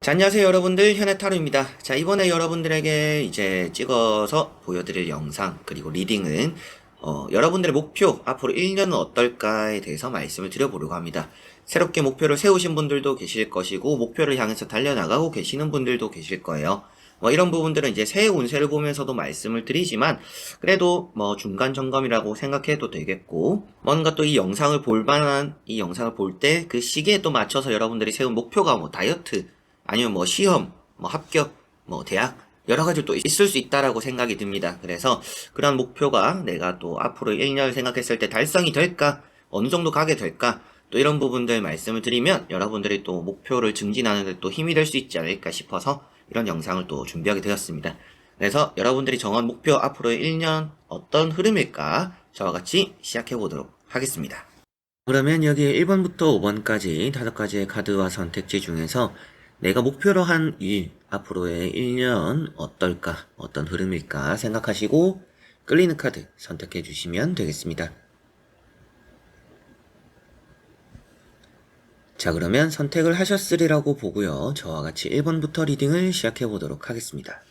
자, 안녕하세요 여러분들, 현해타로입니다. 자, 이번에 여러분들에게 이제 찍어서 보여드릴 영상 그리고 리딩은 여러분들의 목표 앞으로 1년은 어떨까에 대해서 말씀을 드려보려고 합니다. 새롭게 목표를 세우신 분들도 계실 것이고 목표를 향해서 달려나가고 계시는 분들도 계실 거예요. 이런 부분들은 이제 새해 운세를 보면서도 말씀을 드리지만 그래도 중간 점검이라고 생각해도 되겠고, 뭔가 또 이 영상을 볼 만한, 이 영상을 볼 때 그 시기에 또 맞춰서 여러분들이 세운 목표가 다이어트 아니면 시험, 합격, 대학, 여러 가지 또 있을 수 있다라고 생각이 듭니다. 그래서 그런 목표가 내가 또 앞으로 1년을 생각했을 때 달성이 될까? 어느 정도 가게 될까? 또 이런 부분들 말씀을 드리면 여러분들이 또 목표를 증진하는 데 또 힘이 될 수 있지 않을까 싶어서 이런 영상을 또 준비하게 되었습니다. 그래서 여러분들이 정한 목표 앞으로의 1년 어떤 흐름일까? 저와 같이 시작해 보도록 하겠습니다. 그러면 여기에 1번부터 5번까지 5가지의 카드와 선택지 중에서 내가 목표로 한 일, 앞으로의 1년 어떨까, 어떤 흐름일까 생각하시고 끌리는 카드 선택해 주시면 되겠습니다. 자, 그러면 선택을 하셨으리라고 보고요. 저와 같이 1번부터 리딩을 시작해 보도록 하겠습니다.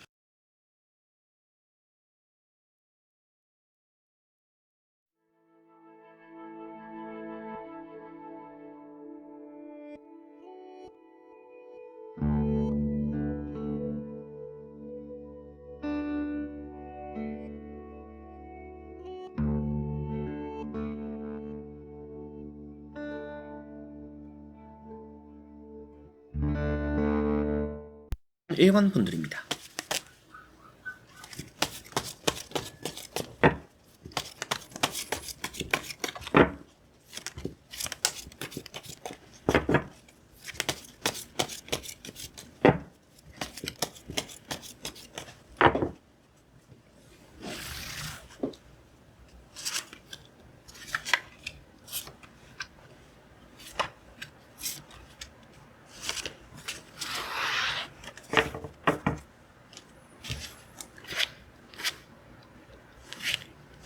1번 분들입니다.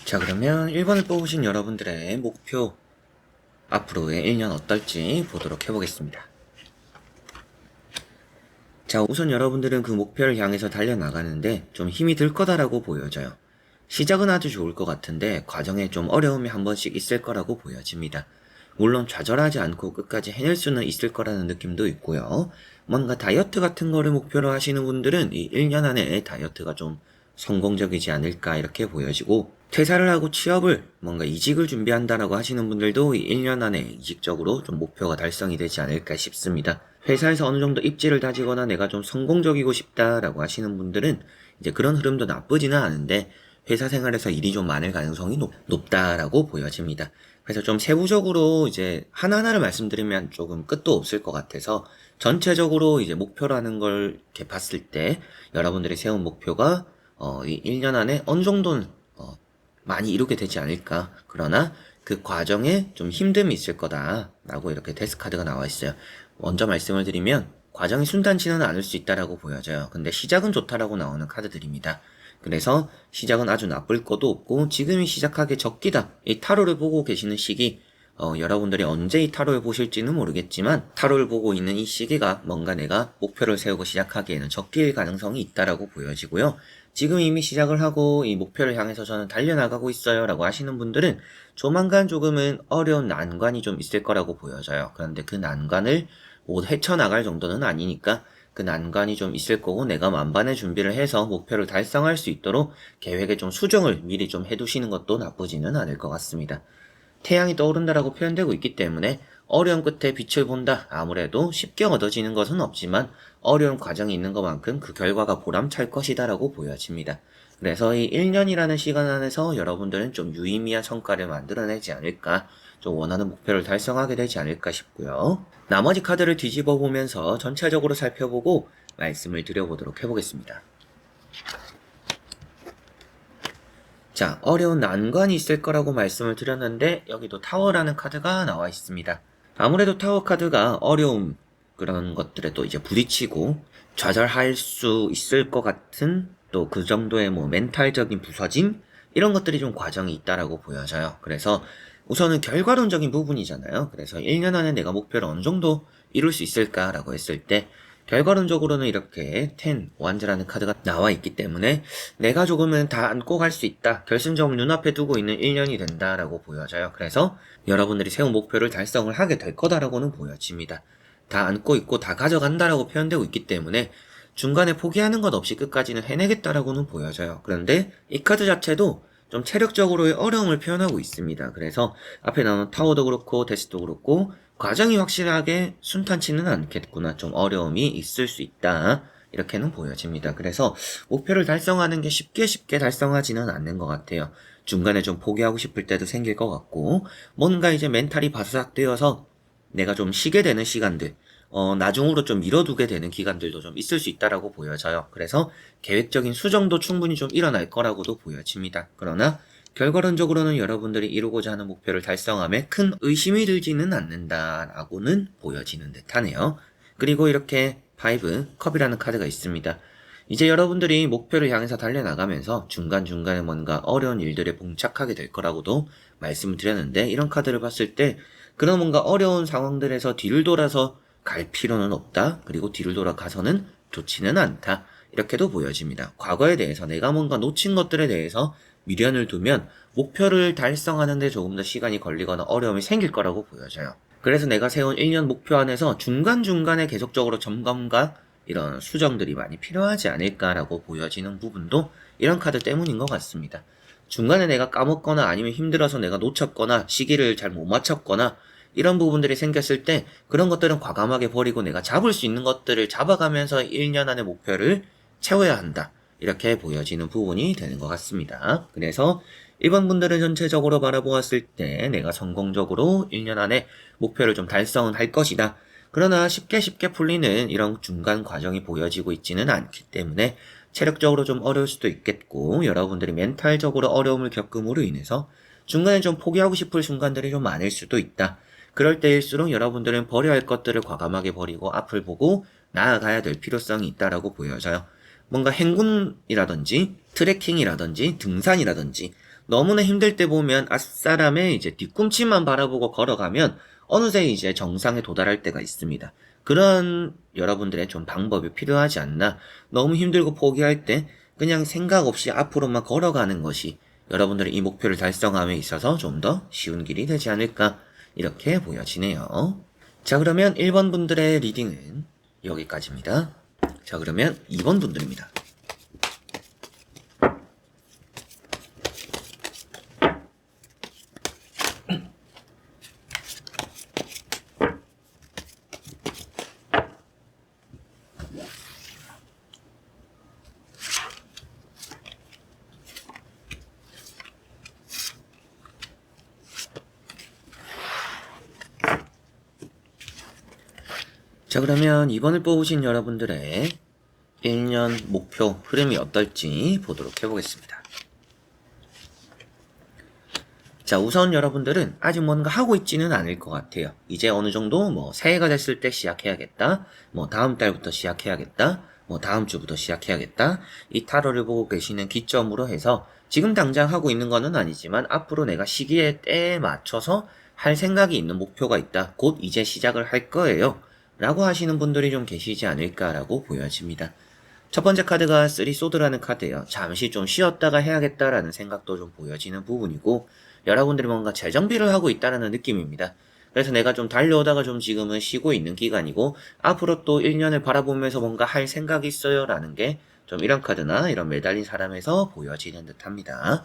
자, 그러면 1번을 뽑으신 여러분들의 목표 앞으로의 1년 어떨지 보도록 해보겠습니다. 자, 우선 여러분들은 그 목표를 향해서 달려나가는데 좀 힘이 들 거다라고 보여져요. 시작은 아주 좋을 것 같은데 과정에 좀 어려움이 한 번씩 있을 거라고 보여집니다. 물론 좌절하지 않고 끝까지 해낼 수는 있을 거라는 느낌도 있고요. 뭔가 다이어트 같은 거를 목표로 하시는 분들은 이 1년 안에 다이어트가 좀 성공적이지 않을까 이렇게 보여지고, 퇴사를 하고 취업을 뭔가 이직을 준비한다라고 하시는 분들도 이 1년 안에 이직적으로 좀 목표가 달성이 되지 않을까 싶습니다. 회사에서 어느 정도 입지를 다지거나 내가 좀 성공적이고 싶다라고 하시는 분들은 이제 그런 흐름도 나쁘지는 않은데 회사 생활에서 일이 좀 많을 가능성이 높다라고 보여집니다. 그래서 좀 세부적으로 이제 하나하나를 말씀드리면 조금 끝도 없을 것 같아서 전체적으로 이제 목표라는 걸 이렇게 봤을 때 여러분들이 세운 목표가 이 1년 안에 어느 정도는 많이 이루게 되지 않을까. 그러나 그 과정에 좀 힘듦이 있을 거다라고 이렇게 데스카드가 나와 있어요. 먼저 말씀을 드리면 과정이 순탄치는 않을 수 있다라고 보여져요. 근데 시작은 좋다라고 나오는 카드들입니다. 그래서 시작은 아주 나쁠 것도 없고 지금이 시작하기 적기다. 이 타로를 보고 계시는 시기, 여러분들이 언제 이 타로를 보실지는 모르겠지만 타로를 보고 있는 이 시기가 뭔가 내가 목표를 세우고 시작하기에는 적기일 가능성이 있다라고 보여지고요. 지금 이미 시작을 하고 이 목표를 향해서 저는 달려나가고 있어요 라고 하시는 분들은 조만간 조금은 어려운 난관이 좀 있을 거라고 보여져요. 그런데 그 난관을 못 헤쳐나갈 정도는 아니니까 그 난관이 좀 있을 거고 내가 만반의 준비를 해서 목표를 달성할 수 있도록 계획에 좀 수정을 미리 좀 해두시는 것도 나쁘지는 않을 것 같습니다. 태양이 떠오른다라고 표현되고 있기 때문에 어려움 끝에 빛을 본다. 아무래도 쉽게 얻어지는 것은 없지만 어려운 과정이 있는 것만큼 그 결과가 보람찰 것이다 라고 보여집니다. 그래서 이 1년이라는 시간 안에서 여러분들은 좀 유의미한 성과를 만들어내지 않을까, 좀 원하는 목표를 달성하게 되지 않을까 싶고요. 나머지 카드를 뒤집어 보면서 전체적으로 살펴보고 말씀을 드려보도록 해보겠습니다. 자, 어려운 난관이 있을 거라고 말씀을 드렸는데 여기도 타워라는 카드가 나와 있습니다. 아무래도 타워 카드가 어려움, 그런 것들에 또 이제 부딪히고 좌절할 수 있을 것 같은 또 그 정도의 멘탈적인 부서짐, 이런 것들이 좀 과정이 있다라고 보여져요. 그래서 우선은 결과론적인 부분이잖아요. 그래서 1년 안에 내가 목표를 어느 정도 이룰 수 있을까라고 했을 때 결과론적으로는 이렇게 10 완즈라는 카드가 나와 있기 때문에 내가 조금은 다 안고 갈 수 있다. 결승점을 눈앞에 두고 있는 1년이 된다라고 보여져요. 그래서 여러분들이 세운 목표를 달성을 하게 될 거다라고는 보여집니다. 다 안고 있고 다 가져간다라고 표현되고 있기 때문에 중간에 포기하는 것 없이 끝까지는 해내겠다라고는 보여져요. 그런데 이 카드 자체도 좀 체력적으로의 어려움을 표현하고 있습니다. 그래서 앞에 나오는 타워도 그렇고 데스도 그렇고 과정이 확실하게 순탄치는 않겠구나. 좀 어려움이 있을 수 있다. 이렇게는 보여집니다. 그래서 목표를 달성하는 게 쉽게 달성하지는 않는 것 같아요. 중간에 좀 포기하고 싶을 때도 생길 것 같고 뭔가 이제 멘탈이 바싹 되어서 내가 좀 쉬게 되는 시간들 나중으로 좀 미뤄두게 되는 기간들도 좀 있을 수 있다라고 보여져요. 그래서 계획적인 수정도 충분히 좀 일어날 거라고도 보여집니다. 그러나 결과론적으로는 여러분들이 이루고자 하는 목표를 달성함에 큰 의심이 들지는 않는다라고는 보여지는 듯하네요. 그리고 이렇게 5 컵이라는 카드가 있습니다. 이제 여러분들이 목표를 향해서 달려나가면서 중간중간에 뭔가 어려운 일들에 봉착하게 될 거라고도 말씀을 드렸는데 이런 카드를 봤을 때 그런 뭔가 어려운 상황들에서 뒤를 돌아서 갈 필요는 없다. 그리고 뒤를 돌아가서는 좋지는 않다. 이렇게도 보여집니다. 과거에 대해서 내가 뭔가 놓친 것들에 대해서 미련을 두면 목표를 달성하는데 조금 더 시간이 걸리거나 어려움이 생길 거라고 보여져요. 그래서 내가 세운 1년 목표 안에서 중간중간에 계속적으로 점검과 이런 수정들이 많이 필요하지 않을까라고 보여지는 부분도 이런 카드 때문인 것 같습니다. 중간에 내가 까먹거나 아니면 힘들어서 내가 놓쳤거나 시기를 잘 못 맞췄거나 이런 부분들이 생겼을 때 그런 것들은 과감하게 버리고 내가 잡을 수 있는 것들을 잡아가면서 1년 안의 목표를 채워야 한다. 이렇게 보여지는 부분이 되는 것 같습니다. 그래서 1번 분들은 전체적으로 바라보았을 때 내가 성공적으로 1년 안에 목표를 좀 달성은 할 것이다. 그러나 쉽게 풀리는 이런 중간 과정이 보여지고 있지는 않기 때문에 체력적으로 좀 어려울 수도 있겠고 여러분들이 멘탈적으로 어려움을 겪음으로 인해서 중간에 좀 포기하고 싶을 순간들이 좀 많을 수도 있다. 그럴 때일수록 여러분들은 버려야 할 것들을 과감하게 버리고 앞을 보고 나아가야 될 필요성이 있다라고 보여져요. 뭔가 행군이라든지 트레킹이라든지 등산이라든지 너무나 힘들 때 보면 앞사람의 이제 뒤꿈치만 바라보고 걸어가면 어느새 이제 정상에 도달할 때가 있습니다. 그런 여러분들의 좀 방법이 필요하지 않나. 너무 힘들고 포기할 때 그냥 생각 없이 앞으로만 걸어가는 것이 여러분들의 이 목표를 달성함에 있어서 좀 더 쉬운 길이 되지 않을까 이렇게 보여지네요. 자, 그러면 1번 분들의 리딩은 여기까지입니다. 자, 그러면 2번 분들입니다. 자, 그러면 2번을 뽑으신 여러분들의 1년 목표 흐름이 어떨지 보도록 해보겠습니다. 자, 우선 여러분들은 아직 뭔가 하고 있지는 않을 것 같아요. 이제 어느 정도 새해가 됐을 때 시작해야겠다. 다음 달부터 시작해야겠다. 다음 주부터 시작해야겠다. 이 타로를 보고 계시는 기점으로 해서 지금 당장 하고 있는 거는 아니지만 앞으로 내가 시기에 때에 맞춰서 할 생각이 있는 목표가 있다. 곧 이제 시작을 할 거예요. 라고 하시는 분들이 좀 계시지 않을까라고 보여집니다. 첫 번째 카드가 3 소드라는 카드예요. 잠시 좀 쉬었다가 해야겠다라는 생각도 좀 보여지는 부분이고 여러분들이 뭔가 재정비를 하고 있다는 느낌입니다. 그래서 내가 좀 달려오다가 좀 지금은 쉬고 있는 기간이고 앞으로 또 1년을 바라보면서 뭔가 할 생각이 있어요 라는 게 좀 이런 카드나 이런 매달린 사람에서 보여지는 듯합니다.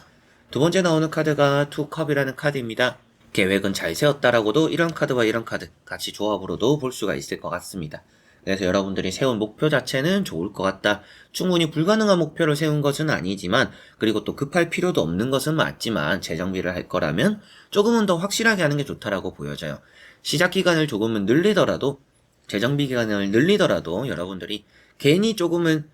두 번째 나오는 카드가 2 컵이라는 카드입니다. 계획은 잘 세웠다라고도 이런 카드와 이런 카드 같이 조합으로도 볼 수가 있을 것 같습니다. 그래서 여러분들이 세운 목표 자체는 좋을 것 같다. 충분히 불가능한 목표를 세운 것은 아니지만 그리고 또 급할 필요도 없는 것은 맞지만 재정비를 할 거라면 조금은 더 확실하게 하는 게 좋다라고 보여져요. 시작 기간을 조금은 늘리더라도 재정비 기간을 늘리더라도 여러분들이 괜히 조금은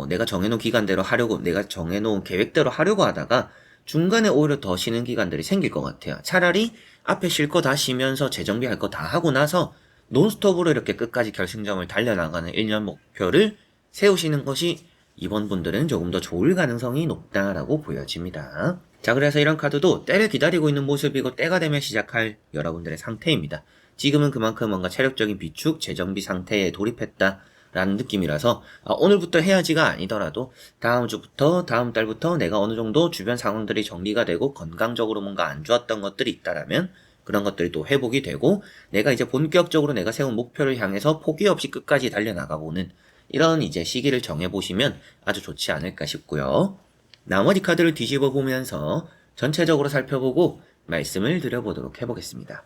내가 정해놓은 기간대로 하려고 내가 정해놓은 계획대로 하려고 하다가 중간에 오히려 더 쉬는 기간들이 생길 것 같아요. 차라리 앞에 쉴 거 다 쉬면서 재정비할 거 다 하고 나서 논스톱으로 이렇게 끝까지 결승점을 달려나가는 1년 목표를 세우시는 것이 이번 분들은 조금 더 좋을 가능성이 높다라고 보여집니다. 자, 그래서 이런 카드도 때를 기다리고 있는 모습이고 때가 되면 시작할 여러분들의 상태입니다. 지금은 그만큼 뭔가 체력적인 비축, 재정비 상태에 돌입했다. 라는 느낌이라서 오늘부터 해야지가 아니더라도 다음 주부터 다음 달부터 내가 어느 정도 주변 상황들이 정리가 되고 건강적으로 뭔가 안 좋았던 것들이 있다라면 그런 것들이 또 회복이 되고 내가 이제 본격적으로 내가 세운 목표를 향해서 포기 없이 끝까지 달려나가보는 이런 이제 시기를 정해보시면 아주 좋지 않을까 싶고요. 나머지 카드를 뒤집어 보면서 전체적으로 살펴보고 말씀을 드려보도록 해보겠습니다.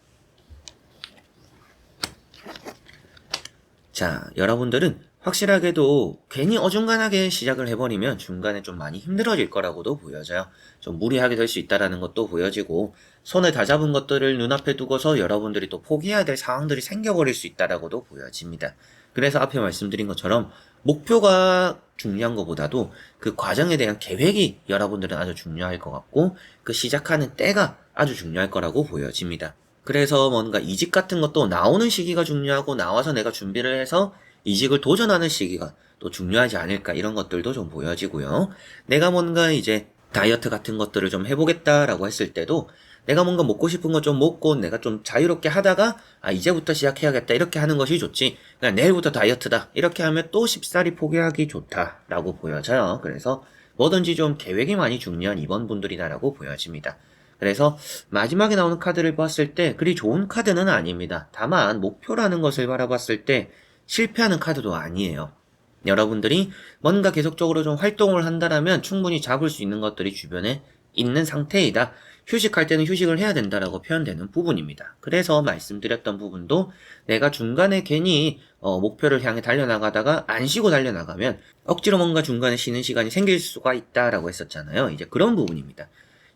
자, 여러분들은 확실하게도 괜히 어중간하게 시작을 해버리면 중간에 좀 많이 힘들어질 거라고도 보여져요. 좀 무리하게 될 수 있다라는 것도 보여지고 손에 다 잡은 것들을 눈앞에 두고서 여러분들이 또 포기해야 될 상황들이 생겨버릴 수 있다라고도 보여집니다. 그래서 앞에 말씀드린 것처럼 목표가 중요한 것보다도 그 과정에 대한 계획이 여러분들은 아주 중요할 것 같고 그 시작하는 때가 아주 중요할 거라고 보여집니다. 그래서 뭔가 이직 같은 것도 나오는 시기가 중요하고 나와서 내가 준비를 해서 이직을 도전하는 시기가 또 중요하지 않을까 이런 것들도 좀 보여지고요. 내가 뭔가 이제 다이어트 같은 것들을 좀 해보겠다라고 했을 때도 내가 뭔가 먹고 싶은 거 좀 먹고 내가 좀 자유롭게 하다가 이제부터 시작해야겠다 이렇게 하는 것이 좋지 그냥 내일부터 다이어트다 이렇게 하면 또 쉽사리 포기하기 좋다라고 보여져요. 그래서 뭐든지 좀 계획이 많이 중요한 이번 분들이다라고 보여집니다. 그래서 마지막에 나오는 카드를 봤을 때 그리 좋은 카드는 아닙니다. 다만 목표라는 것을 바라봤을 때 실패하는 카드도 아니에요. 여러분들이 뭔가 계속적으로 좀 활동을 한다라면 충분히 잡을 수 있는 것들이 주변에 있는 상태이다. 휴식할 때는 휴식을 해야 된다라고 표현되는 부분입니다. 그래서 말씀드렸던 부분도 내가 중간에 괜히 목표를 향해 달려나가다가 안 쉬고 달려나가면 억지로 뭔가 중간에 쉬는 시간이 생길 수가 있다라고 했었잖아요. 이제 그런 부분입니다.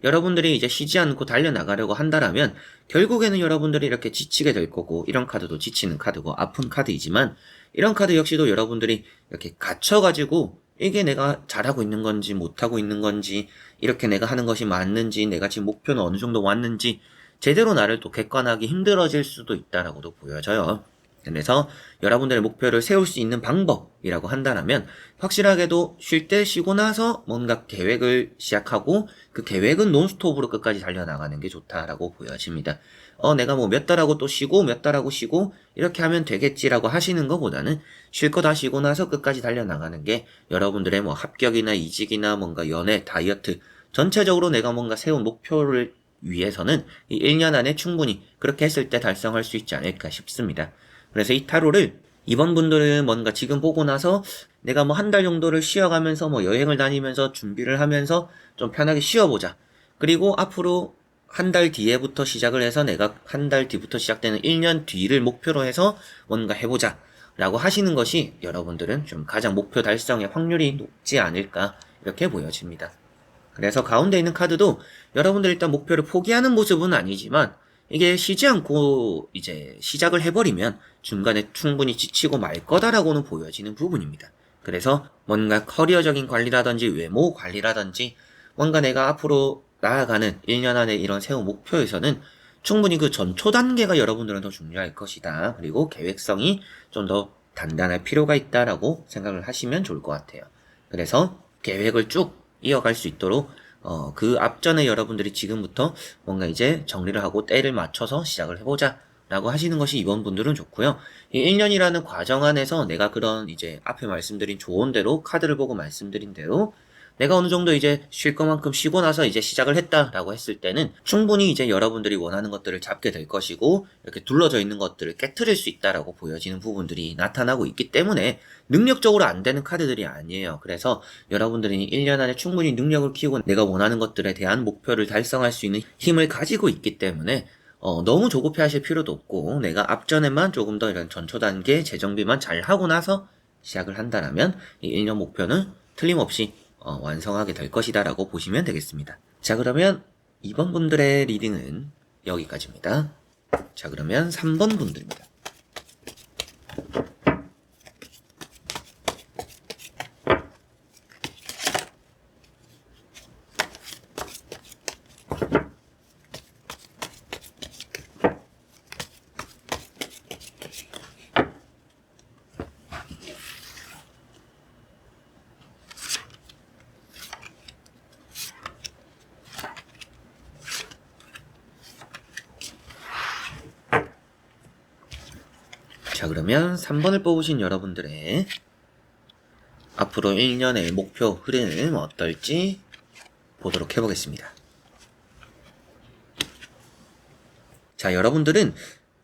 여러분들이 이제 쉬지 않고 달려나가려고 한다라면 결국에는 여러분들이 이렇게 지치게 될 거고 이런 카드도 지치는 카드고 아픈 카드이지만 이런 카드 역시도 여러분들이 이렇게 갇혀가지고 이게 내가 잘하고 있는 건지 못하고 있는 건지 이렇게 내가 하는 것이 맞는지 내가 지금 목표는 어느 정도 왔는지 제대로 나를 또 객관하기 힘들어질 수도 있다라고도 보여져요. 그래서 여러분들의 목표를 세울 수 있는 방법이라고 한다면 확실하게도 쉴 때 쉬고 나서 뭔가 계획을 시작하고 그 계획은 논스톱으로 끝까지 달려나가는 게 좋다라고 보여집니다. 내가 뭐 몇 달하고 또 쉬고 몇 달하고 쉬고 이렇게 하면 되겠지라고 하시는 것보다는 쉴 거 다 쉬고 나서 끝까지 달려나가는 게 여러분들의 뭐 합격이나 이직이나 뭔가 연애, 다이어트 전체적으로 내가 뭔가 세운 목표를 위해서는 이 1년 안에 충분히 그렇게 했을 때 달성할 수 있지 않을까 싶습니다. 그래서 이 타로를 이번 분들은 뭔가 지금 보고 나서 내가 뭐 한 달 정도를 쉬어가면서 뭐 여행을 다니면서 준비를 하면서 좀 편하게 쉬어보자. 그리고 앞으로 한 달 뒤에부터 시작을 해서 내가 한 달 뒤부터 시작되는 1년 뒤를 목표로 해서 뭔가 해보자. 라고 하시는 것이 여러분들은 좀 가장 목표 달성의 확률이 높지 않을까 이렇게 보여집니다. 그래서 가운데 있는 카드도 여러분들 일단 목표를 포기하는 모습은 아니지만 이게 쉬지 않고 이제 시작을 해버리면 중간에 충분히 지치고 말 거다라고는 보여지는 부분입니다. 그래서 뭔가 커리어적인 관리라든지 외모 관리라든지 뭔가 내가 앞으로 나아가는 1년 안에 이런 세운 목표에서는 충분히 그 전초 단계가 여러분들은 더 중요할 것이다. 그리고 계획성이 좀 더 단단할 필요가 있다라고 생각을 하시면 좋을 것 같아요. 그래서 계획을 쭉 이어갈 수 있도록 그 앞전에 여러분들이 지금부터 뭔가 이제 정리를 하고 때를 맞춰서 시작을 해보자 라고 하시는 것이 이번 분들은 좋고요. 이 1년이라는 과정 안에서 내가 그런 이제 앞에 말씀드린 좋은 대로 카드를 보고 말씀드린 대로 내가 어느 정도 이제 쉴 것만큼 쉬고 나서 이제 시작을 했다라고 했을 때는 충분히 이제 여러분들이 원하는 것들을 잡게 될 것이고 이렇게 둘러져 있는 것들을 깨트릴 수 있다라고 보여지는 부분들이 나타나고 있기 때문에 능력적으로 안 되는 카드들이 아니에요. 그래서 여러분들이 1년 안에 충분히 능력을 키우고 내가 원하는 것들에 대한 목표를 달성할 수 있는 힘을 가지고 있기 때문에 너무 조급해 하실 필요도 없고 내가 앞전에만 조금 더 이런 전초 단계 재정비만 잘 하고 나서 시작을 한다라면 이 1년 목표는 틀림없이 완성하게 될 것이다 라고 보시면 되겠습니다. 자, 그러면 2번 분들의 리딩은 여기까지입니다. 자, 그러면 3번 분들입니다. 자, 그러면 3번을 뽑으신 여러분들의 앞으로 1년의 목표 흐름 어떨지 보도록 해보겠습니다. 자, 여러분들은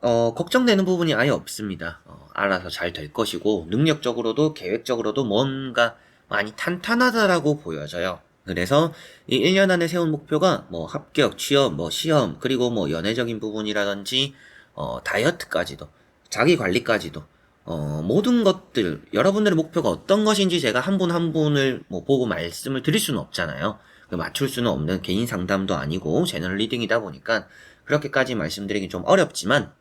걱정되는 부분이 아예 없습니다. 알아서 잘 될 것이고 능력적으로도 계획적으로도 뭔가 많이 탄탄하다라고 보여져요. 그래서 이 1년 안에 세운 목표가 뭐 합격, 취업, 뭐 시험, 그리고 뭐 연애적인 부분이라든지 다이어트까지도, 자기 관리까지도 모든 것들, 여러분들의 목표가 어떤 것인지 제가 한 분 한 분을 뭐 보고 말씀을 드릴 수는 없잖아요. 맞출 수는 없는 개인 상담도 아니고 채널 리딩이다 보니까 그렇게까지 말씀드리기 좀 어렵지만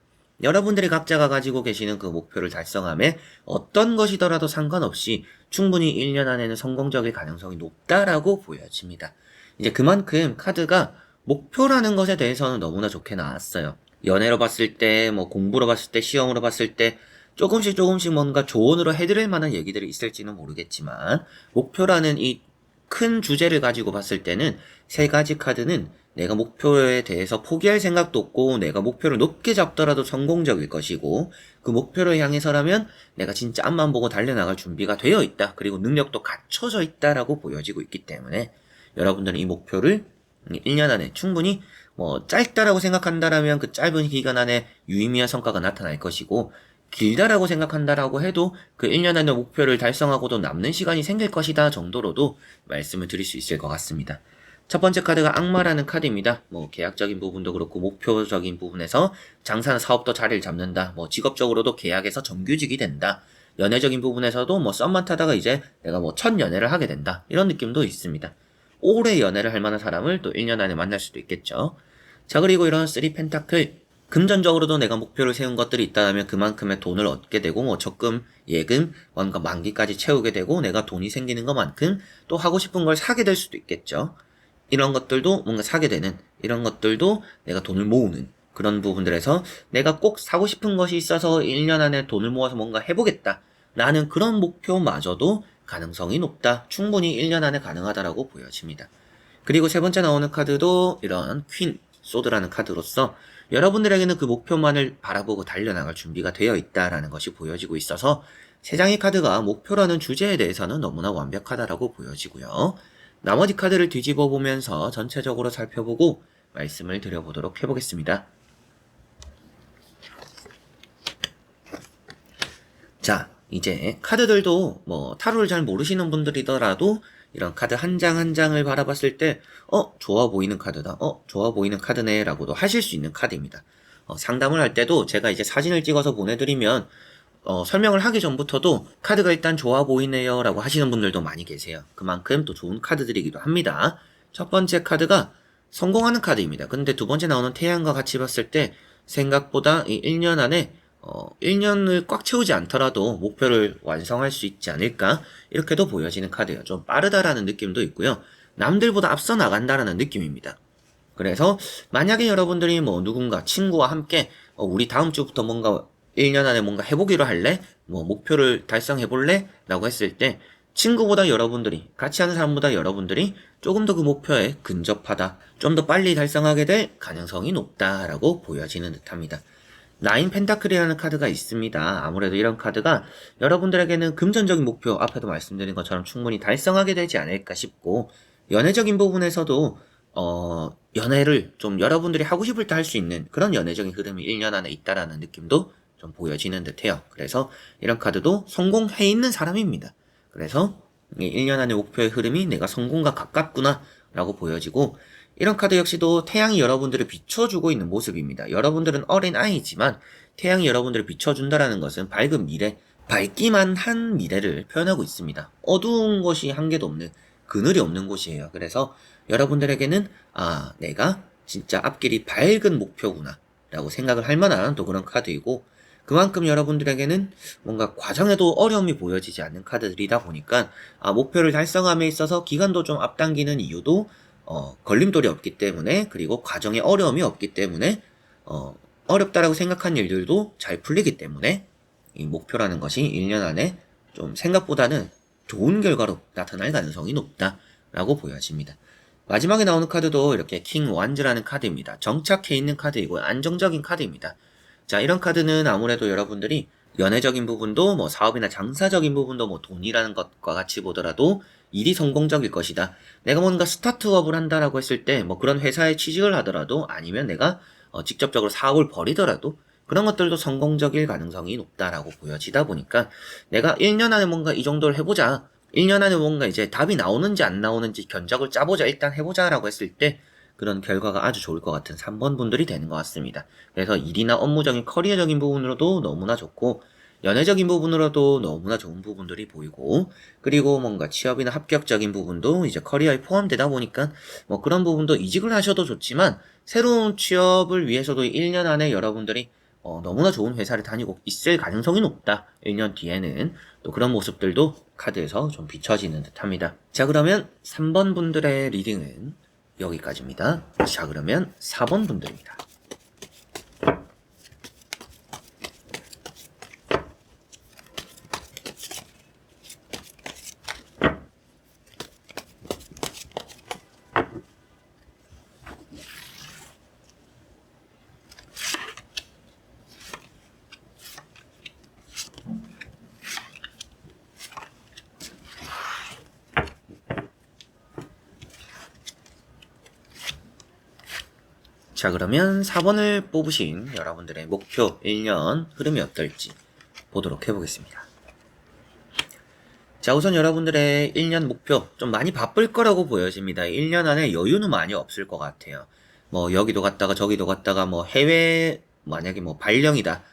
여러분들이 각자가 가지고 계시는 그 목표를 달성함에 어떤 것이더라도 상관없이 충분히 1년 안에는 성공적일 가능성이 높다라고 보여집니다. 이제 그만큼 카드가 목표라는 것에 대해서는 너무나 좋게 나왔어요. 연애로 봤을 때, 뭐 공부로 봤을 때, 시험으로 봤을 때 조금씩 뭔가 조언으로 해드릴 만한 얘기들이 있을지는 모르겠지만 목표라는 이 큰 주제를 가지고 봤을 때는 세 가지 카드는 내가 목표에 대해서 포기할 생각도 없고 내가 목표를 높게 잡더라도 성공적일 것이고 그 목표를 향해서라면 내가 진짜 앞만 보고 달려나갈 준비가 되어 있다. 그리고 능력도 갖춰져 있다라고 보여지고 있기 때문에 여러분들은 이 목표를 1년 안에 충분히 뭐 짧다라고 생각한다라면 그 짧은 기간 안에 유의미한 성과가 나타날 것이고 길다라고 생각한다라고 해도 그 1년 안에 목표를 달성하고도 남는 시간이 생길 것이다 정도로도 말씀을 드릴 수 있을 것 같습니다. 첫 번째 카드가 악마라는 카드입니다. 뭐 계약적인 부분도 그렇고 목표적인 부분에서 장사나 사업도 자리를 잡는다. 뭐 직업적으로도 계약에서 정규직이 된다. 연애적인 부분에서도 뭐 썸만 타다가 이제 내가 뭐 첫 연애를 하게 된다. 이런 느낌도 있습니다. 오래 연애를 할 만한 사람을 또 1년 안에 만날 수도 있겠죠. 자, 그리고 이런 3 펜타클 금전적으로도 내가 목표를 세운 것들이 있다면 그만큼의 돈을 얻게 되고 뭐 적금, 예금, 뭔가 만기까지 채우게 되고 내가 돈이 생기는 것만큼 또 하고 싶은 걸 사게 될 수도 있겠죠. 이런 것들도 뭔가 사게 되는, 이런 것들도 내가 돈을 모으는 그런 부분들에서 내가 꼭 사고 싶은 것이 있어서 1년 안에 돈을 모아서 뭔가 해보겠다 라는 그런 목표마저도 가능성이 높다. 충분히 1년 안에 가능하다라고 보여집니다. 그리고 세 번째 나오는 카드도 이런 퀸, 소드라는 카드로서 여러분들에게는 그 목표만을 바라보고 달려나갈 준비가 되어 있다라는 것이 보여지고 있어서 세 장의 카드가 목표라는 주제에 대해서는 너무나 완벽하다라고 보여지고요. 나머지 카드를 뒤집어 보면서 전체적으로 살펴보고 말씀을 드려보도록 해보겠습니다. 자, 이제 카드들도 뭐 타로를 잘 모르시는 분들이더라도 이런 카드 한 장 한 장을 바라봤을 때 좋아 보이는 카드다. 좋아 보이는 카드네 라고도 하실 수 있는 카드입니다. 상담을 할 때도 제가 이제 사진을 찍어서 보내드리면 설명을 하기 전부터도 카드가 일단 좋아 보이네요 라고 하시는 분들도 많이 계세요. 그만큼 또 좋은 카드들이기도 합니다. 첫 번째 카드가 성공하는 카드입니다. 근데 두 번째 나오는 태양과 같이 봤을 때 생각보다 이 1년 안에 1년을 꽉 채우지 않더라도 목표를 완성할 수 있지 않을까 이렇게도 보여지는 카드예요. 좀 빠르다라는 느낌도 있고요. 남들보다 앞서 나간다라는 느낌입니다. 그래서 만약에 여러분들이 뭐 누군가 친구와 함께 우리 다음 주부터 뭔가 1년 안에 뭔가 해보기로 할래? 뭐 목표를 달성해볼래? 라고 했을 때 친구보다 여러분들이 같이 하는 사람보다 여러분들이 조금 더 그 목표에 근접하다, 좀 더 빨리 달성하게 될 가능성이 높다라고 보여지는 듯합니다. 9 펜타클이라는 카드가 있습니다. 아무래도 이런 카드가 여러분들에게는 금전적인 목표, 앞에도 말씀드린 것처럼 충분히 달성하게 되지 않을까 싶고 연애적인 부분에서도 연애를 좀 여러분들이 하고 싶을 때 할 수 있는 그런 연애적인 흐름이 1년 안에 있다라는 느낌도 좀 보여지는 듯해요. 그래서 이런 카드도 성공해 있는 사람입니다. 그래서 1년 안의 목표의 흐름이 내가 성공과 가깝구나 라고 보여지고 이런 카드 역시도 태양이 여러분들을 비춰주고 있는 모습입니다. 여러분들은 어린 아이지만 태양이 여러분들을 비춰준다라는 것은 밝은 미래, 밝기만 한 미래를 표현하고 있습니다. 어두운 곳이 한 개도 없는, 그늘이 없는 곳이에요. 그래서 여러분들에게는 내가 진짜 앞길이 밝은 목표구나 라고 생각을 할 만한 또 그런 카드이고 그만큼 여러분들에게는 뭔가 과정에도 어려움이 보여지지 않는 카드들이다 보니까 목표를 달성함에 있어서 기간도 좀 앞당기는 이유도 걸림돌이 없기 때문에 그리고 과정에 어려움이 없기 때문에 어렵다라고 생각한 일들도 잘 풀리기 때문에 이 목표라는 것이 1년 안에 좀 생각보다는 좋은 결과로 나타날 가능성이 높다라고 보여집니다. 마지막에 나오는 카드도 이렇게 킹 완즈라는 카드입니다. 정착해 있는 카드이고 안정적인 카드입니다. 자, 이런 카드는 아무래도 여러분들이 연애적인 부분도 뭐 사업이나 장사적인 부분도 뭐 돈이라는 것과 같이 보더라도 일이 성공적일 것이다. 내가 뭔가 스타트업을 한다라고 했을 때 뭐 그런 회사에 취직을 하더라도 아니면 내가 직접적으로 사업을 벌이더라도 그런 것들도 성공적일 가능성이 높다라고 보여지다 보니까 내가 1년 안에 뭔가 이 정도를 해보자. 1년 안에 뭔가 이제 답이 나오는지 안 나오는지 견적을 짜보자. 일단 해보자라고 했을 때 그런 결과가 아주 좋을 것 같은 3번 분들이 되는 것 같습니다. 그래서 일이나 업무적인 커리어적인 부분으로도 너무나 좋고 연애적인 부분으로도 너무나 좋은 부분들이 보이고 그리고 뭔가 취업이나 합격적인 부분도 이제 커리어에 포함되다 보니까 뭐 그런 부분도 이직을 하셔도 좋지만 새로운 취업을 위해서도 1년 안에 여러분들이 너무나 좋은 회사를 다니고 있을 가능성이 높다. 1년 뒤에는 또 그런 모습들도 카드에서 좀 비춰지는 듯 합니다. 자, 그러면 3번 분들의 리딩은 여기까지입니다. 자, 그러면 4번 분들입니다. 자, 그러면 4번을 뽑으신 여러분들의 목표 1년 흐름이 어떨지 보도록 해보겠습니다. 자, 우선 여러분들의 1년 목표 좀 많이 바쁠 거라고 보여집니다. 1년 안에 여유는 많이 없을 것 같아요. 뭐 여기도 갔다가 저기도 갔다가 뭐 해외 만약에 뭐 발령이다.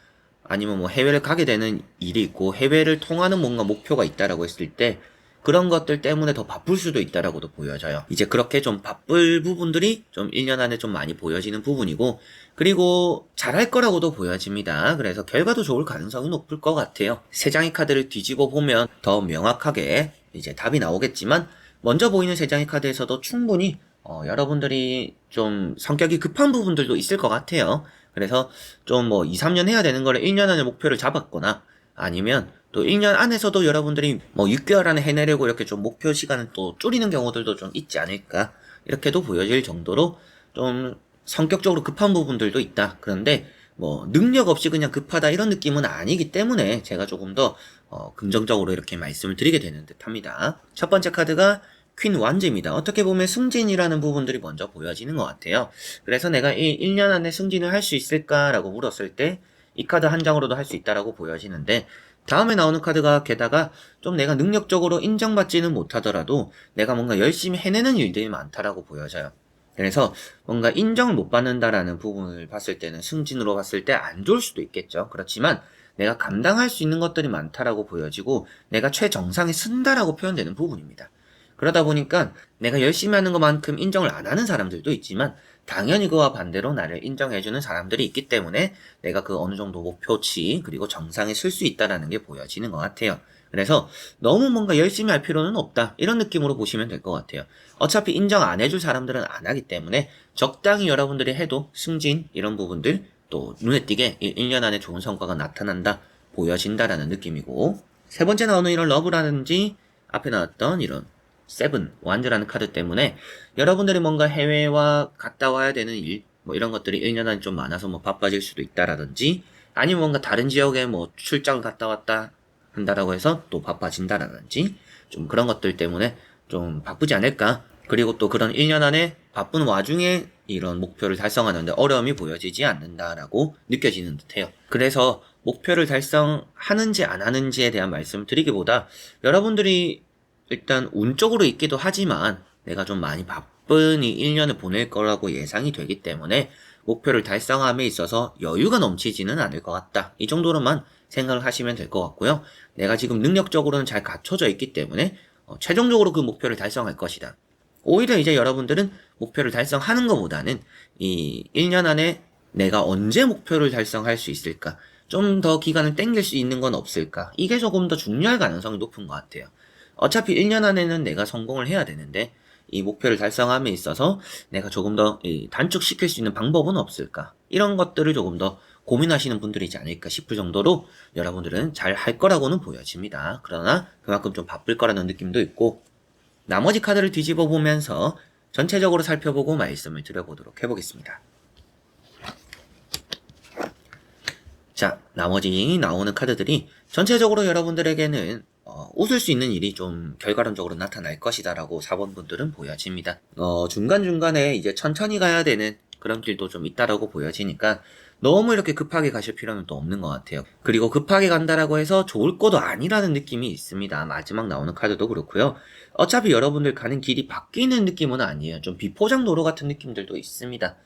아니면 뭐 해외를 가게 되는 일이 있고 해외를 통하는 뭔가 목표가 있다라고 했을 때 그런 것들 때문에 더 바쁠 수도 있다라고도 보여져요. 이제 그렇게 좀 바쁠 부분들이 좀 1년 안에 좀 많이 보여지는 부분이고 그리고 잘할 거라고도 보여집니다. 그래서 결과도 좋을 가능성이 높을 것 같아요. 세 장의 카드를 뒤집어 보면 더 명확하게 이제 답이 나오겠지만 먼저 보이는 세 장의 카드에서도 충분히 여러분들이 좀 성격이 급한 부분들도 있을 것 같아요. 그래서 좀 뭐 2, 3년 해야 되는 거를 1년 안에 목표를 잡았거나 아니면 또 1년 안에서도 여러분들이 뭐 6개월 안에 해내려고 이렇게 좀 목표 시간을 또 줄이는 경우들도 좀 있지 않을까 이렇게도 보여질 정도로 좀 성격적으로 급한 부분들도 있다. 그런데 뭐 능력 없이 그냥 급하다 이런 느낌은 아니기 때문에 제가 조금 더 긍정적으로 이렇게 말씀을 드리게 되는 듯 합니다. 첫 번째 카드가 퀸 완즈입니다. 어떻게 보면 승진이라는 부분들이 먼저 보여지는 것 같아요. 그래서 내가 1년 안에 승진을 할 수 있을까라고 물었을 때 이 카드 한 장으로도 할 수 있다라고 보여지는데 다음에 나오는 카드가 게다가 좀 내가 능력적으로 인정받지는 못하더라도 내가 뭔가 열심히 해내는 일들이 많다라고 보여져요. 그래서 뭔가 인정을 못 받는다라는 부분을 봤을 때는 승진으로 봤을 때 안 좋을 수도 있겠죠. 그렇지만 내가 감당할 수 있는 것들이 많다라고 보여지고 내가 최정상에 쓴다라고 표현되는 부분입니다. 그러다 보니까 내가 열심히 하는 것만큼 인정을 안 하는 사람들도 있지만 당연히 그와 반대로 나를 인정해주는 사람들이 있기 때문에 내가 그 어느 정도 목표치 그리고 정상에 쓸 수 있다라는 게 보여지는 것 같아요. 그래서 너무 뭔가 열심히 할 필요는 없다 이런 느낌으로 보시면 될 것 같아요. 어차피 인정 안 해줄 사람들은 안 하기 때문에 적당히 여러분들이 해도 승진 이런 부분들 또 눈에 띄게 1년 안에 좋은 성과가 나타난다 보여진다라는 느낌이고 세 번째 나오는 이런 러브라든지 앞에 나왔던 이런 세븐, 완즈라는 카드 때문에 여러분들이 뭔가 해외와 갔다 와야 되는 일, 뭐 이런 것들이 1년 안에 좀 많아서 뭐 바빠질 수도 있다라든지 아니면 뭔가 다른 지역에 뭐 출장을 갔다 왔다 한다라고 해서 또 바빠진다라든지 좀 그런 것들 때문에 좀 바쁘지 않을까. 그리고 또 그런 1년 안에 바쁜 와중에 이런 목표를 달성하는데 어려움이 보여지지 않는다라고 느껴지는 듯해요. 그래서 목표를 달성하는지 안 하는지에 대한 말씀을 드리기보다 여러분들이 일단 운적으로 있기도 하지만 내가 좀 많이 바쁜 이 1년을 보낼 거라고 예상이 되기 때문에 목표를 달성함에 있어서 여유가 넘치지는 않을 것 같다. 이 정도로만 생각을 하시면 될 것 같고요. 내가 지금 능력적으로는 잘 갖춰져 있기 때문에 최종적으로 그 목표를 달성할 것이다. 오히려 이제 여러분들은 목표를 달성하는 것보다는 이 1년 안에 내가 언제 목표를 달성할 수 있을까? 좀 더 기간을 땡길 수 있는 건 없을까? 이게 조금 더 중요할 가능성이 높은 것 같아요. 어차피 1년 안에는 내가 성공을 해야 되는데 이 목표를 달성함에 있어서 내가 조금 더 단축시킬 수 있는 방법은 없을까? 이런 것들을 조금 더 고민하시는 분들이지 않을까 싶을 정도로 여러분들은 잘 할 거라고는 보여집니다. 그러나 그만큼 좀 바쁠 거라는 느낌도 있고 나머지 카드를 뒤집어 보면서 전체적으로 살펴보고 말씀을 드려보도록 해보겠습니다. 자, 나머지 나오는 카드들이 전체적으로 여러분들에게는 웃을 수 있는 일이 좀 결과론적으로 나타날 것이다라고 4번 분들은 보여집니다. 중간중간에 이제 천천히 가야 되는 그런 길도 좀 있다라고 보여지니까 너무 이렇게 급하게 가실 필요는 또 없는 것 같아요. 그리고 급하게 간다라고 해서 좋을 것도 아니라는 느낌이 있습니다. 마지막 나오는 카드도 그렇고요. 어차피 여러분들 가는 길이 바뀌는 느낌은 아니에요. 좀 비포장 도로 같은 느낌들도 있습니다.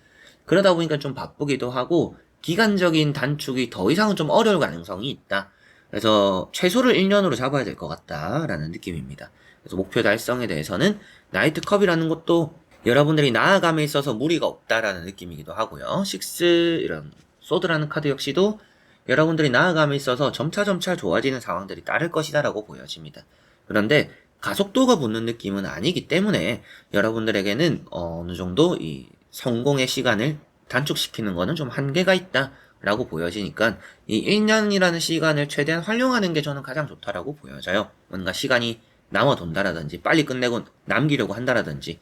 그러다 보니까 좀 바쁘기도 하고 기간적인 단축이 더 이상은 좀 어려울 가능성이 있다. 그래서 최소를 1년으로 잡아야 될 것 같다라는 느낌입니다. 그래서 목표 달성에 대해서는 나이트컵이라는 것도 여러분들이 나아감에 있어서 무리가 없다라는 느낌이기도 하고요. 식스 이런 소드라는 카드 역시도 여러분들이 나아감에 있어서 점차 좋아지는 상황들이 따를 것이다라고 보여집니다. 그런데 가속도가 붙는 느낌은 아니기 때문에 여러분들에게는 어느 정도 이 성공의 시간을 단축시키는 거는 좀 한계가 있다라고 보여지니까 이 1년이라는 시간을 최대한 활용하는 게 저는 가장 좋다라고 보여져요. 뭔가 시간이 남아 돈다라든지 빨리 끝내고 남기려고 한다라든지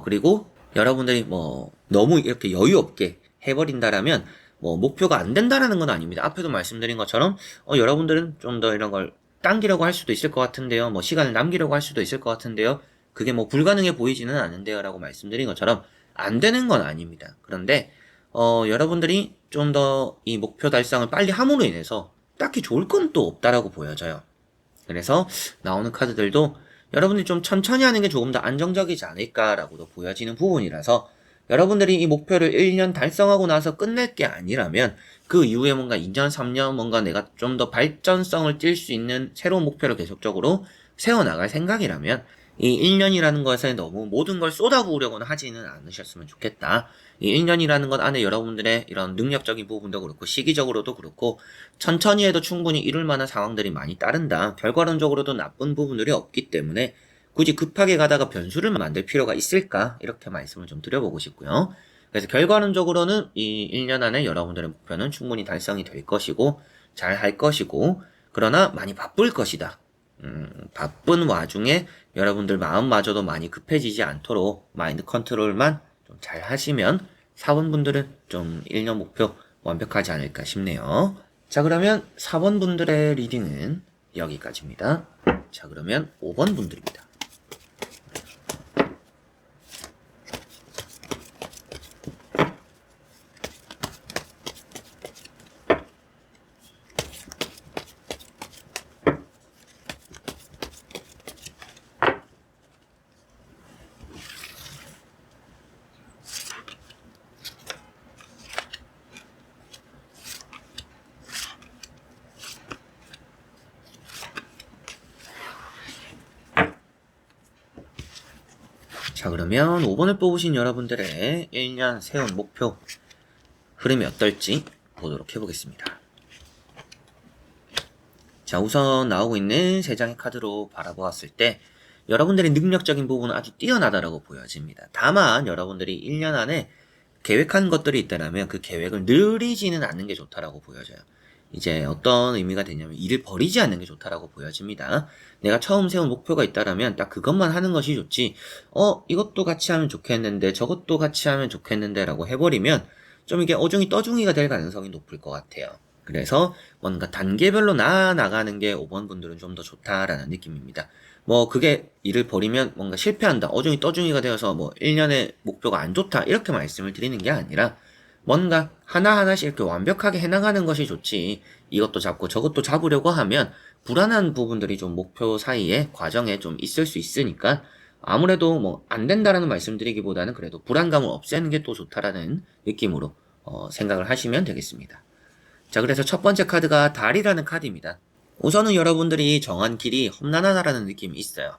그리고 여러분들이 뭐 너무 이렇게 여유 없게 해버린다라면 뭐 목표가 안 된다라는 건 아닙니다. 앞에도 말씀드린 것처럼 여러분들은 좀 더 이런 걸 당기려고 할 수도 있을 것 같은데요. 뭐 시간을 남기려고 할 수도 있을 것 같은데요. 그게 뭐 불가능해 보이지는 않은데요. 라고 말씀드린 것처럼 안 되는 건 아닙니다. 그런데 여러분들이 좀 더 이 목표 달성을 빨리 함으로 인해서 딱히 좋을 건 또 없다라고 보여져요. 그래서 나오는 카드들도 여러분들이 좀 천천히 하는 게 조금 더 안정적이지 않을까라고도 보여지는 부분이라서 여러분들이 이 목표를 1년 달성하고 나서 끝낼 게 아니라면 그 이후에 뭔가 2년, 3년 뭔가 내가 좀 더 발전성을 띌 수 있는 새로운 목표를 계속적으로 세워나갈 생각이라면 이 1년이라는 것에 너무 모든 걸 쏟아부으려고는 하지는 않으셨으면 좋겠다. 이 1년이라는 것 안에 여러분들의 이런 능력적인 부분도 그렇고 시기적으로도 그렇고 천천히 해도 충분히 이룰 만한 상황들이 많이 따른다. 결과론적으로도 나쁜 부분들이 없기 때문에 굳이 급하게 가다가 변수를 만들 필요가 있을까? 이렇게 말씀을 좀 드려보고 싶고요. 그래서 결과론적으로는 이 1년 안에 여러분들의 목표는 충분히 달성이 될 것이고 잘 할 것이고 그러나 많이 바쁠 것이다. 바쁜 와중에 여러분들 마음마저도 많이 급해지지 않도록 마인드 컨트롤만 좀 잘 하시면 4번 분들은 좀 1년 목표 완벽하지 않을까 싶네요. 자, 그러면 4번 분들의 리딩은 여기까지입니다. 자, 그러면 5번 분들입니다. 자, 그러면 5번을 뽑으신 여러분들의 1년 세운 목표 흐름이 어떨지 보도록 해보겠습니다. 자, 우선 나오고 있는 3장의 카드로 바라보았을 때 여러분들의 능력적인 부분은 아주 뛰어나다라고 보여집니다. 다만 여러분들이 1년 안에 계획한 것들이 있다면 그 계획을 느리지는 않는 게 좋다라고 보여져요. 이제 어떤 의미가 되냐면 일을 버리지 않는 게 좋다라고 보여집니다. 내가 처음 세운 목표가 있다라면 딱 그것만 하는 것이 좋지 이것도 같이 하면 좋겠는데 저것도 같이 하면 좋겠는데 라고 해버리면 좀 이게 어중이 떠중이가 될 가능성이 높을 것 같아요. 그래서 뭔가 단계별로 나아가는 게 5번 분들은 좀 더 좋다라는 느낌입니다. 뭐 그게 일을 버리면 뭔가 실패한다, 어중이 떠중이가 되어서 뭐 1년의 목표가 안 좋다 이렇게 말씀을 드리는 게 아니라 뭔가 하나하나씩 이렇게 완벽하게 해나가는 것이 좋지 이것도 잡고 저것도 잡으려고 하면 불안한 부분들이 좀 목표 사이에 과정에 좀 있을 수 있으니까 아무래도 뭐 안 된다라는 말씀드리기보다는 그래도 불안감을 없애는 게 또 좋다라는 느낌으로 생각을 하시면 되겠습니다. 자, 그래서 첫 번째 카드가 달이라는 카드입니다. 우선은 여러분들이 정한 길이 험난하다라는 느낌이 있어요.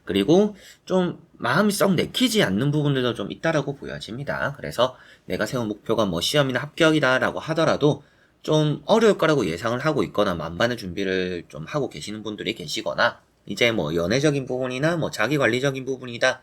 그리고 좀 마음이 썩 내키지 않는 부분들도 좀 있다라고 보여집니다. 그래서 내가 세운 목표가 뭐 시험이나 합격이다라고 하더라도 좀 어려울 거라고 예상을 하고 있거나 만반의 준비를 좀 하고 계시는 분들이 계시거나 이제 뭐 연애적인 부분이나 뭐 자기관리적인 부분이다,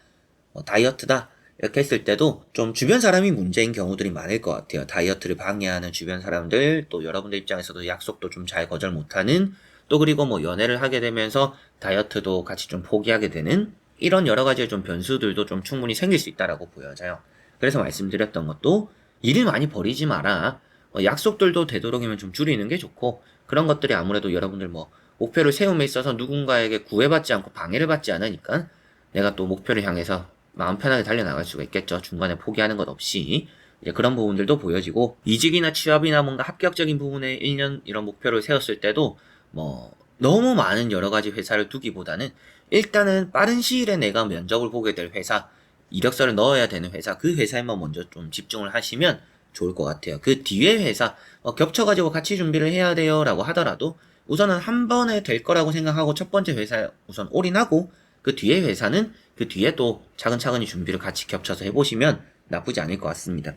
뭐 다이어트다 이렇게 했을 때도 좀 주변 사람이 문제인 경우들이 많을 것 같아요. 다이어트를 방해하는 주변 사람들, 또 여러분들 입장에서도 약속도 좀 잘 거절 못하는, 또 그리고 뭐 연애를 하게 되면서 다이어트도 같이 좀 포기하게 되는 이런 여러 가지의 좀 변수들도 좀 충분히 생길 수 있다라고 보여져요. 그래서 말씀드렸던 것도 일을 많이 버리지 마라. 약속들도 되도록이면 좀 줄이는 게 좋고, 그런 것들이 아무래도 여러분들 목표를 세움에 있어서 누군가에게 구애받지 않고 방해를 받지 않으니까 내가 또 목표를 향해서 마음 편하게 달려나갈 수가 있겠죠. 중간에 포기하는 것 없이. 이제 그런 부분들도 보여지고, 이직이나 취업이나 뭔가 합격적인 부분에 1년 이런 목표를 세웠을 때도 너무 많은 여러 가지 회사를 두기보다는 일단은 빠른 시일에 내가 면접을 보게 될 회사, 이력서를 넣어야 되는 회사, 그 회사에만 먼저 좀 집중을 하시면 좋을 것 같아요. 그 뒤에 회사, 겹쳐가지고 같이 준비를 해야 돼요 라고 하더라도 우선은 한 번에 될 거라고 생각하고 첫 번째 회사에 우선 올인하고, 그 뒤에 회사는 그 뒤에 또 차근차근히 준비를 같이 겹쳐서 해보시면 나쁘지 않을 것 같습니다.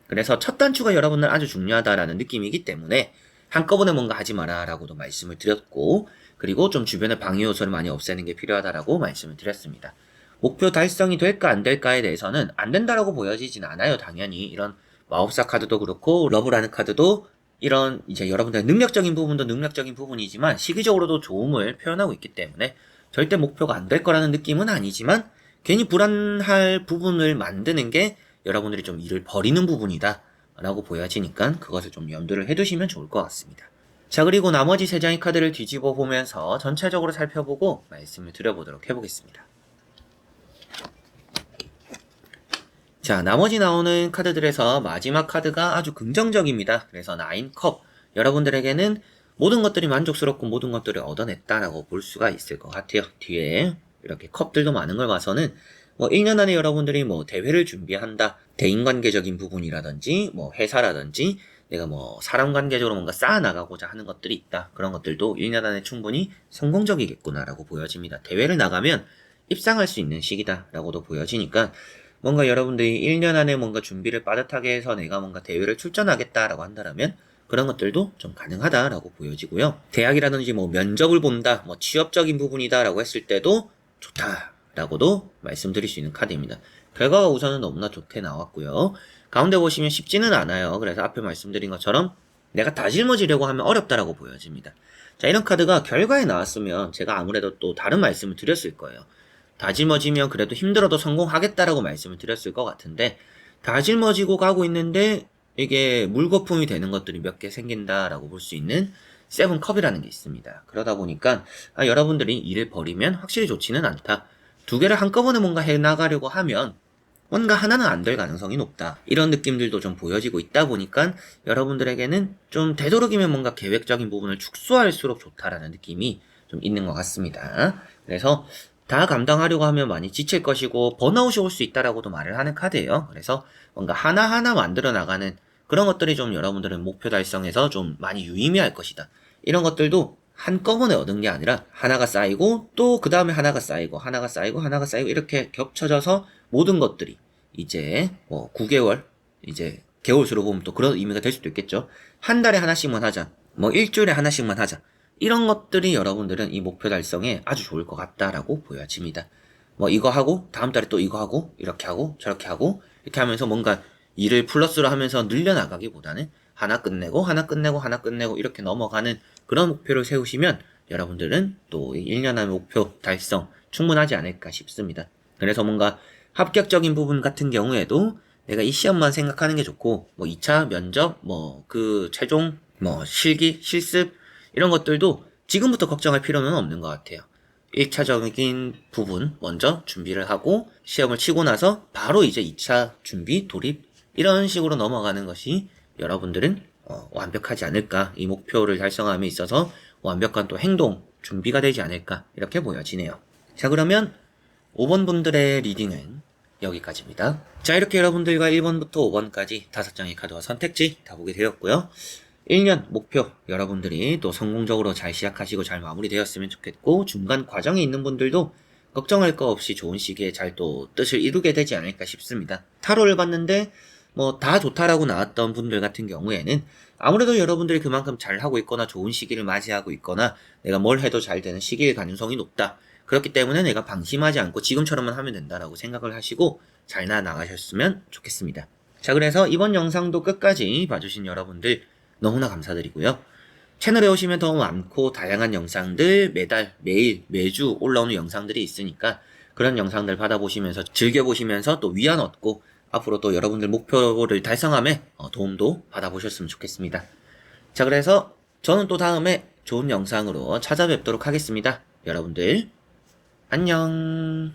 그래서 첫 단추가 여러분들 아주 중요하다라는 느낌이기 때문에 한꺼번에 뭔가 하지 마라 라고도 말씀을 드렸고, 그리고 좀 주변의 방해 요소를 많이 없애는 게 필요하다라고 말씀을 드렸습니다. 목표 달성이 될까 안 될까에 대해서는 안 된다라고 보여지진 않아요. 당연히 이런 마법사 카드도 그렇고 러브라는 카드도 이런 이제 여러분들의 능력적인 부분도 능력적인 부분이지만 시기적으로도 좋음을 표현하고 있기 때문에 절대 목표가 안 될 거라는 느낌은 아니지만 괜히 불안할 부분을 만드는 게 여러분들이 좀 일을 버리는 부분이다 라고 보여지니까 그것을 좀 염두를 해두시면 좋을 것 같습니다. 자, 그리고 나머지 3장의 카드를 뒤집어 보면서 전체적으로 살펴보고 말씀을 드려보도록 해보겠습니다. 자, 나머지 나오는 카드들에서 마지막 카드가 아주 긍정적입니다. 그래서 9컵, 여러분들에게는 모든 것들이 만족스럽고 모든 것들을 얻어냈다라고 볼 수가 있을 것 같아요. 뒤에 이렇게 컵들도 많은 걸 봐서는 1년 안에 여러분들이 대회를 준비한다, 대인관계적인 부분이라든지 회사라든지 내가 사람 관계적으로 뭔가 쌓아나가고자 하는 것들이 있다, 그런 것들도 1년 안에 충분히 성공적이겠구나라고 보여집니다. 대회를 나가면 입상할 수 있는 시기다 라고도 보여지니까 뭔가 여러분들이 1년 안에 뭔가 준비를 빠듯하게 해서 내가 뭔가 대회를 출전하겠다라고 한다면 그런 것들도 좀 가능하다라고 보여지고요. 대학이라든지 면접을 본다, 취업적인 부분이다라고 했을 때도 좋다라고도 말씀드릴 수 있는 카드입니다. 결과가 우선은 너무나 좋게 나왔고요. 가운데 보시면 쉽지는 않아요. 그래서 앞에 말씀드린 것처럼 내가 다 짊어지려고 하면 어렵다라고 보여집니다. 자, 이런 카드가 결과에 나왔으면 제가 아무래도 또 다른 말씀을 드렸을 거예요. 다 짊어지면 그래도 힘들어도 성공하겠다라고 말씀을 드렸을 것 같은데, 다 짊어지고 가고 있는데 이게 물거품이 되는 것들이 몇 개 생긴다라고 볼 수 있는 세븐컵이라는 게 있습니다. 그러다 보니까 여러분들이 일을 버리면 확실히 좋지는 않다. 두 개를 한꺼번에 뭔가 해나가려고 하면 뭔가 하나는 안 될 가능성이 높다, 이런 느낌들도 좀 보여지고 있다 보니까 여러분들에게는 좀 되도록이면 뭔가 계획적인 부분을 축소할수록 좋다라는 느낌이 좀 있는 것 같습니다. 그래서 다 감당하려고 하면 많이 지칠 것이고 번아웃이 올 수 있다라고도 말을 하는 카드예요. 그래서 뭔가 하나하나 만들어 나가는 그런 것들이 좀 여러분들은 목표 달성에서 좀 많이 유의미할 것이다, 이런 것들도 한꺼번에 얻은 게 아니라 하나가 쌓이고 또 그 다음에 하나가 쌓이고 하나가 쌓이고 하나가 쌓이고 이렇게 겹쳐져서 모든 것들이 이제 9개월, 이제 개월수로 보면 또 그런 의미가 될 수도 있겠죠. 한 달에 하나씩만 하자, 일주일에 하나씩만 하자, 이런 것들이 여러분들은 이 목표 달성에 아주 좋을 것 같다라고 보여집니다. 이거 하고 다음 달에 또 이거 하고 이렇게 하고 저렇게 하고 이렇게 하면서 뭔가 일을 플러스로 하면서 늘려나가기보다는 하나 끝내고 하나 끝내고 하나 끝내고 이렇게 넘어가는 그런 목표를 세우시면 여러분들은 또 1년 안의 목표 달성 충분하지 않을까 싶습니다. 그래서 뭔가 합격적인 부분 같은 경우에도 내가 이 시험만 생각하는 게 좋고 2차 면접, 그 최종 실기, 실습 이런 것들도 지금부터 걱정할 필요는 없는 것 같아요. 1차적인 부분 먼저 준비를 하고 시험을 치고 나서 바로 이제 2차 준비, 돌입 이런 식으로 넘어가는 것이 여러분들은 완벽하지 않을까, 이 목표를 달성함에 있어서 완벽한 또 행동, 준비가 되지 않을까 이렇게 보여지네요. 자, 그러면 5번 분들의 리딩은 여기까지입니다. 자, 이렇게 여러분들과 1번부터 5번까지 5장의 카드와 선택지 다 보게 되었고요. 1년 목표 여러분들이 또 성공적으로 잘 시작하시고 잘 마무리되었으면 좋겠고, 중간 과정에 있는 분들도 걱정할 거 없이 좋은 시기에 잘 또 뜻을 이루게 되지 않을까 싶습니다. 타로를 봤는데 다 좋다라고 나왔던 분들 같은 경우에는 아무래도 여러분들이 그만큼 잘하고 있거나 좋은 시기를 맞이하고 있거나 내가 뭘 해도 잘 되는 시기일 가능성이 높다, 그렇기 때문에 내가 방심하지 않고 지금처럼만 하면 된다라고 생각을 하시고 잘 나가셨으면 좋겠습니다. 자, 그래서 이번 영상도 끝까지 봐주신 여러분들 너무나 감사드리고요. 채널에 오시면 더 많고 다양한 영상들 매달, 매일, 매주 올라오는 영상들이 있으니까 그런 영상들 받아보시면서 즐겨보시면서 또 위안 얻고 앞으로 또 여러분들 목표를 달성함에 도움도 받아보셨으면 좋겠습니다. 자, 그래서 저는 또 다음에 좋은 영상으로 찾아뵙도록 하겠습니다. 여러분들 안녕.